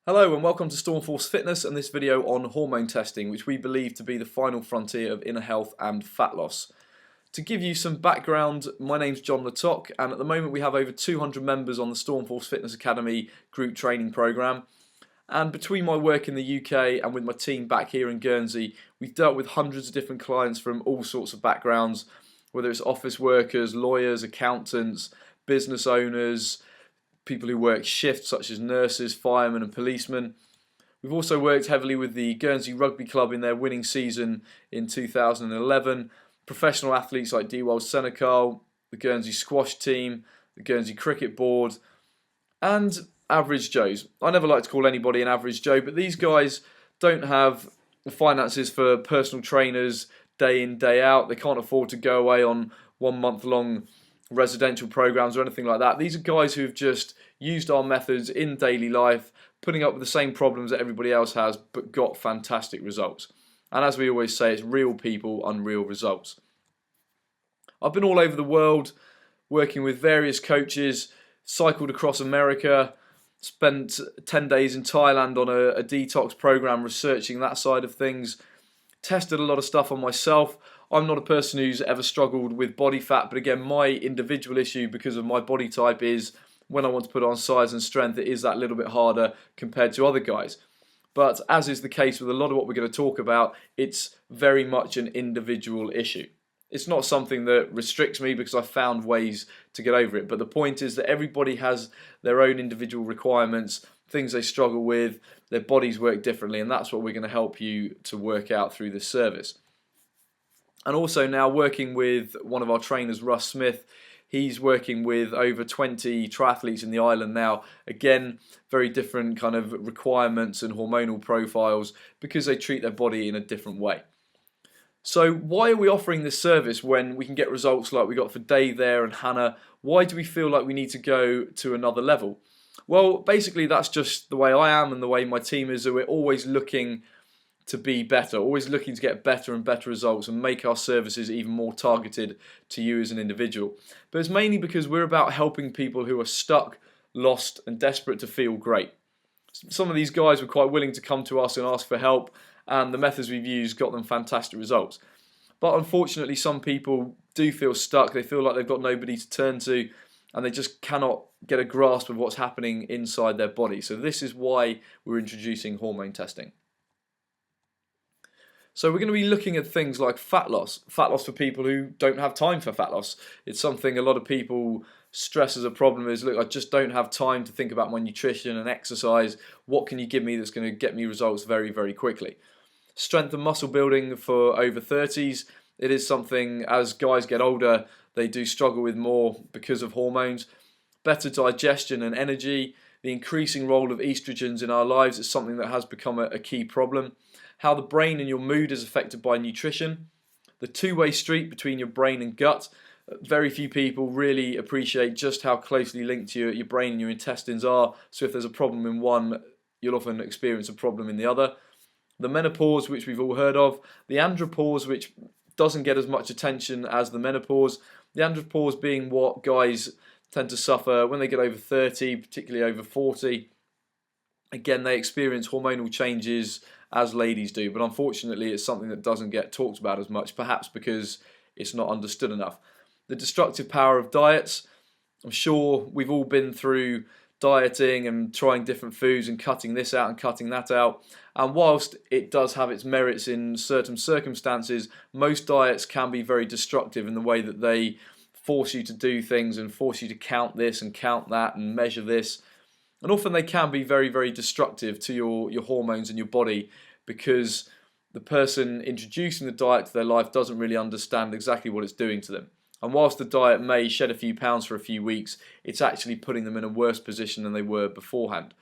Hello and welcome to Stormforce Fitness and this video on hormone testing, which we believe to be the final frontier of inner health and fat loss. To give you some background, my name's John Latoc and at the moment we have over 200 members on the Stormforce Fitness Academy group training program. And between my work in the UK and with my team back here in Guernsey, we've dealt with hundreds of different clients from all sorts of backgrounds, whether it's office workers, lawyers, accountants, business owners, people who work shifts such as nurses, firemen and policemen. We've also worked heavily with the Guernsey Rugby Club in their winning season in 2011, professional athletes like Dewald Senecal, the Guernsey Squash team, the Guernsey Cricket Board, and average Joes. I never like to call anybody an average Joe, but these guys don't have the finances for personal trainers day in, day out. They can't afford to go away on 1 month long residential programs or anything like that. These are guys who have just used our methods in daily life, putting up with the same problems that everybody else has, but got fantastic results. And as we always say, it's real people, unreal results. I've been all over the world working with various coaches, cycled across America, spent 10 days in Thailand on a detox program researching that side of things, tested a lot of stuff on myself. I'm not a person who's ever struggled with body fat, but again, my individual issue because of my body type is when I want to put on size and strength, it is that little bit harder compared to other guys. But as is the case with a lot of what we're going to talk about, it's very much an individual issue. It's not something that restricts me because I found ways to get over it. But the point is that everybody has their own individual requirements, things they struggle with, their bodies work differently, and that's what we're going to help you to work out through this service. And also now working with one of our trainers, Russ Smith, he's working with over 20 triathletes in the island now. Again, very different kind of requirements and hormonal profiles because they treat their body in a different way. So why are we offering this service when we can get results like we got for Dave there and Hannah? Why do we feel like we need to go to another level? Well, basically that's just the way I am and the way my team is, that we're always looking to be better, always looking to get better and better results and make our services even more targeted to you as an individual. But it's mainly because we're about helping people who are stuck, lost and desperate to feel great. Some of these guys were quite willing to come to us and ask for help, and the methods we've used got them fantastic results. But unfortunately some people do feel stuck, they feel like they've got nobody to turn to and they just cannot get a grasp of what's happening inside their body. So this is why we're introducing hormone testing. So we're going to be looking at things like fat loss for people who don't have time for fat loss. It's something a lot of people stress as a problem is, look, I just don't have time to think about my nutrition and exercise. What can you give me that's going to get me results very, very quickly? Strength and muscle building for over 30s. It is something as guys get older, they do struggle with more because of hormones. Better digestion and energy. The increasing role of estrogens in our lives is something that has become a key problem. How the brain and your mood is affected by nutrition. The two-way street between your brain and gut. Very few people really appreciate just how closely linked your brain and your intestines are. So if there's a problem in one, you'll often experience a problem in the other. The menopause, which we've all heard of. The andropause, which doesn't get as much attention as the menopause. The andropause being what guys tend to suffer when they get over 30, particularly over 40. Again, they experience hormonal changes as ladies do, but unfortunately it's something that doesn't get talked about as much, perhaps because it's not understood enough. The destructive power of diets. I'm sure we've all been through dieting and trying different foods and cutting this out and cutting that out. And whilst it does have its merits in certain circumstances, most diets can be very destructive in the way that they force you to do things and force you to count this and count that and measure this. And often they can be very, very destructive to your hormones and your body because the person introducing the diet to their life doesn't really understand exactly what it's doing to them. And whilst the diet may shed a few pounds for a few weeks, it's actually putting them in a worse position than they were beforehand.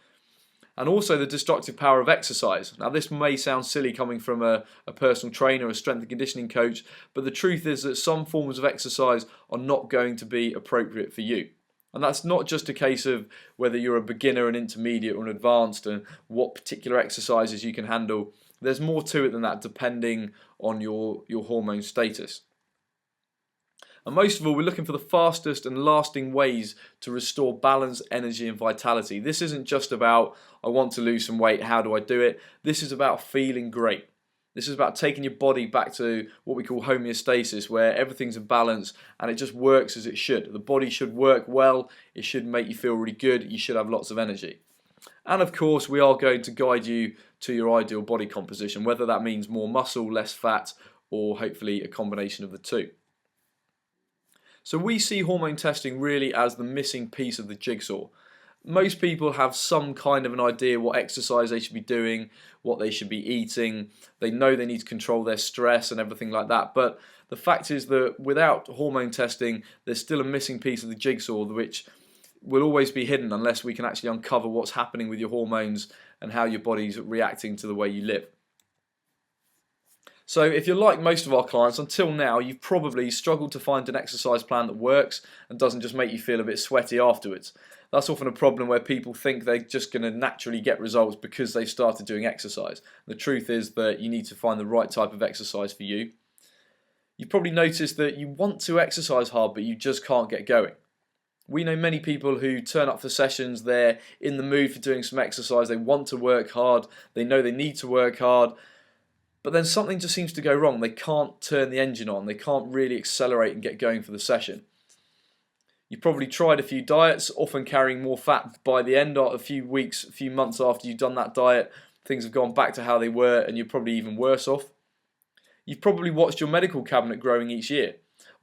And also the destructive power of exercise. Now this may sound silly coming from a personal trainer, a strength and conditioning coach, but the truth is that some forms of exercise are not going to be appropriate for you. And that's not just a case of whether you're a beginner, an intermediate or an advanced and what particular exercises you can handle. There's more to it than that depending on your hormone status. And most of all, we're looking for the fastest and lasting ways to restore balance, energy and vitality. This isn't just about, I want to lose some weight, how do I do it? This is about feeling great. This is about taking your body back to what we call homeostasis, where everything's in balance and it just works as it should. The body should work well, it should make you feel really good, you should have lots of energy. And of course, we are going to guide you to your ideal body composition, whether that means more muscle, less fat, or hopefully a combination of the two. So we see hormone testing really as the missing piece of the jigsaw. Most people have some kind of an idea what exercise they should be doing, what they should be eating. They know they need to control their stress and everything like that. But the fact is that without hormone testing, there's still a missing piece of the jigsaw which will always be hidden unless we can actually uncover what's happening with your hormones and how your body's reacting to the way you live. So if you're like most of our clients, until now you've probably struggled to find an exercise plan that works and doesn't just make you feel a bit sweaty afterwards. That's often a problem where people think they're just going to naturally get results because they've started doing exercise. The truth is that you need to find the right type of exercise for you. You've probably noticed that you want to exercise hard but you just can't get going. We know many people who turn up for sessions, they're in the mood for doing some exercise, they want to work hard, they know they need to work hard, but then something just seems to go wrong. They can't turn the engine on, they can't really accelerate and get going for the session. You've probably tried a few diets, often carrying more fat by the end of a few weeks, a few months after you've done that diet. Things have gone back to how they were and you're probably even worse off. You've probably watched your medical cabinet growing each year.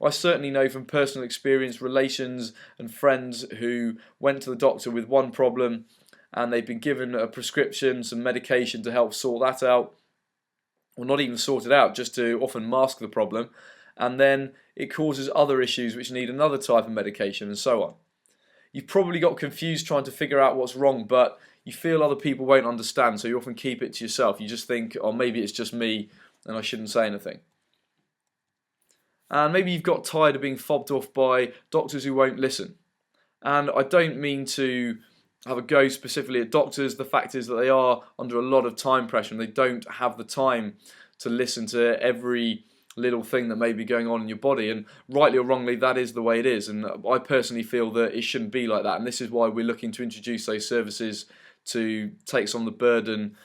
I certainly know from personal experience, relations and friends who went to the doctor with one problem and they've been given a prescription, some medication to help sort that out, or not even sort it out, just to often mask the problem, and then it causes other issues which need another type of medication and so on. You've probably got confused trying to figure out what's wrong, but you feel other people won't understand, so you often keep it to yourself. You just think, oh, maybe it's just me and I shouldn't say anything. And maybe you've got tired of being fobbed off by doctors who won't listen. And I don't mean to have a go specifically at doctors. The fact is that they are under a lot of time pressure and they don't have the time to listen to every little thing that may be going on in your body, and rightly or wrongly that is the way it is, and I personally feel that it shouldn't be like that, and this is why we're looking to introduce those services to take some of the burden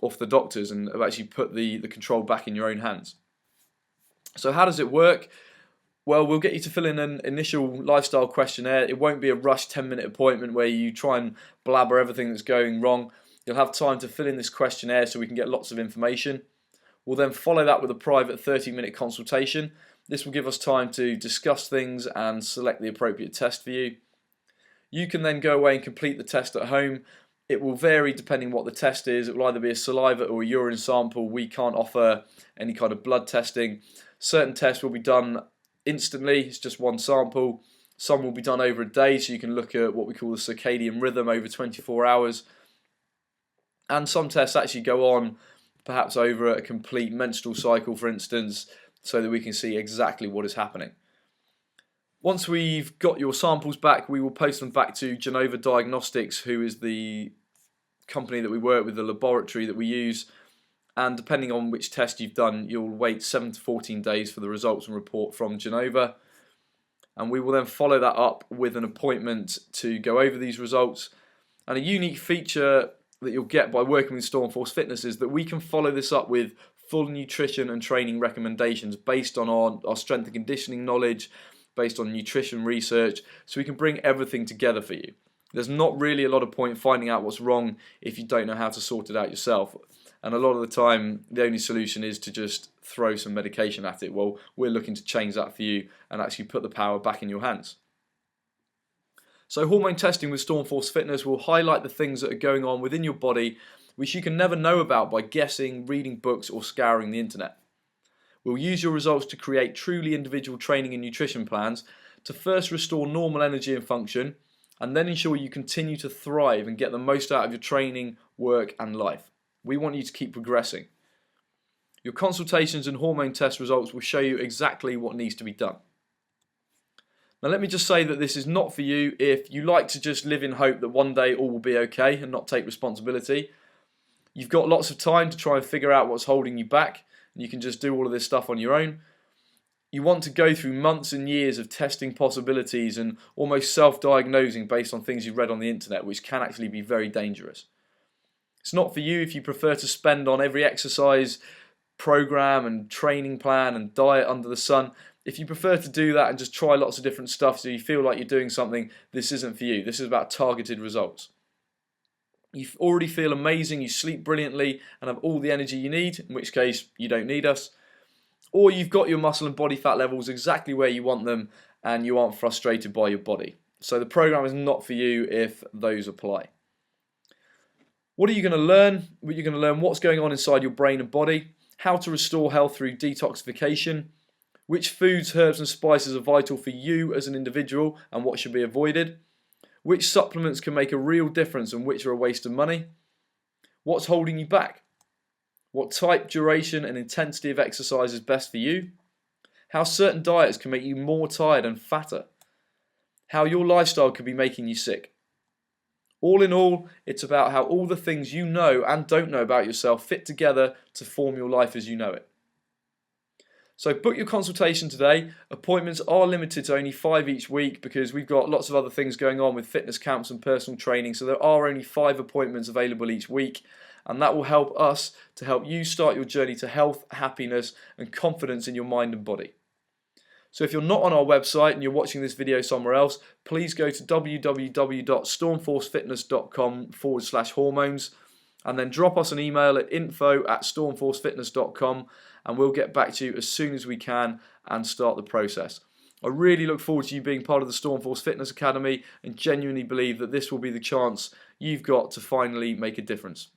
off the doctors and actually put the control back in your own hands. So how does it work? Well, we'll get you to fill in an initial lifestyle questionnaire. It won't be a rushed 10-minute appointment where you try and blabber everything that's going wrong. You'll have time to fill in this questionnaire so we can get lots of information. We'll then follow that with a private 30-minute consultation. This will give us time to discuss things and select the appropriate test for you. You can then go away and complete the test at home. It will vary depending what the test is. It will either be a saliva or a urine sample. We can't offer any kind of blood testing. Certain tests will be done instantly, it's just one sample. Some will be done over a day, so you can look at what we call the circadian rhythm over 24 hours. And some tests actually go on perhaps over a complete menstrual cycle, for instance, so that we can see exactly what is happening. Once we've got your samples back, we will post them back to Genova Diagnostics, who is the company that we work with, the laboratory that we use. And depending on which test you've done, you'll wait 7 to 14 days for the results and report from Genova. And we will then follow that up with an appointment to go over these results. And a unique feature that you'll get by working with Stormforce Fitness is that we can follow this up with full nutrition and training recommendations based on our strength and conditioning knowledge, based on nutrition research, so we can bring everything together for you. There's not really a lot of point finding out what's wrong if you don't know how to sort it out yourself. And a lot of the time, the only solution is to just throw some medication at it. Well, we're looking to change that for you and actually put the power back in your hands. So hormone testing with Stormforce Fitness will highlight the things that are going on within your body which you can never know about by guessing, reading books or scouring the internet. We'll use your results to create truly individual training and nutrition plans to first restore normal energy and function, and then ensure you continue to thrive and get the most out of your training, work and life. We want you to keep progressing. Your consultations and hormone test results will show you exactly what needs to be done. Now let me just say that this is not for you if you like to just live in hope that one day all will be okay and not take responsibility. You've got lots of time to try and figure out what's holding you back, and you can just do all of this stuff on your own. You want to go through months and years of testing possibilities and almost self-diagnosing based on things you've read on the internet, which can actually be very dangerous. It's not for you if you prefer to spend on every exercise program and training plan and diet under the sun. If you prefer to do that and just try lots of different stuff so you feel like you're doing something, this isn't for you. This is about targeted results. You already feel amazing, you sleep brilliantly and have all the energy you need, in which case you don't need us. Or you've got your muscle and body fat levels exactly where you want them and you aren't frustrated by your body. So the program is not for you if those apply. What are you going to learn? You're going to learn what's going on inside your brain and body, how to restore health through detoxification, which foods, herbs and spices are vital for you as an individual and what should be avoided, which supplements can make a real difference and which are a waste of money, what's holding you back, what type, duration and intensity of exercise is best for you, how certain diets can make you more tired and fatter, how your lifestyle could be making you sick. All in all, it's about how all the things you know and don't know about yourself fit together to form your life as you know it. So book your consultation today. Appointments are limited to only 5 each week because we've got lots of other things going on with fitness camps and personal training, so there are only 5 appointments available each week, and that will help us to help you start your journey to health, happiness and confidence in your mind and body. So if you're not on our website and you're watching this video somewhere else, please go to www.stormforcefitness.com/hormones and then drop us an email at info@stormforcefitness.com and we'll get back to you as soon as we can and start the process. I really look forward to you being part of the Stormforce Fitness Academy and genuinely believe that this will be the chance you've got to finally make a difference.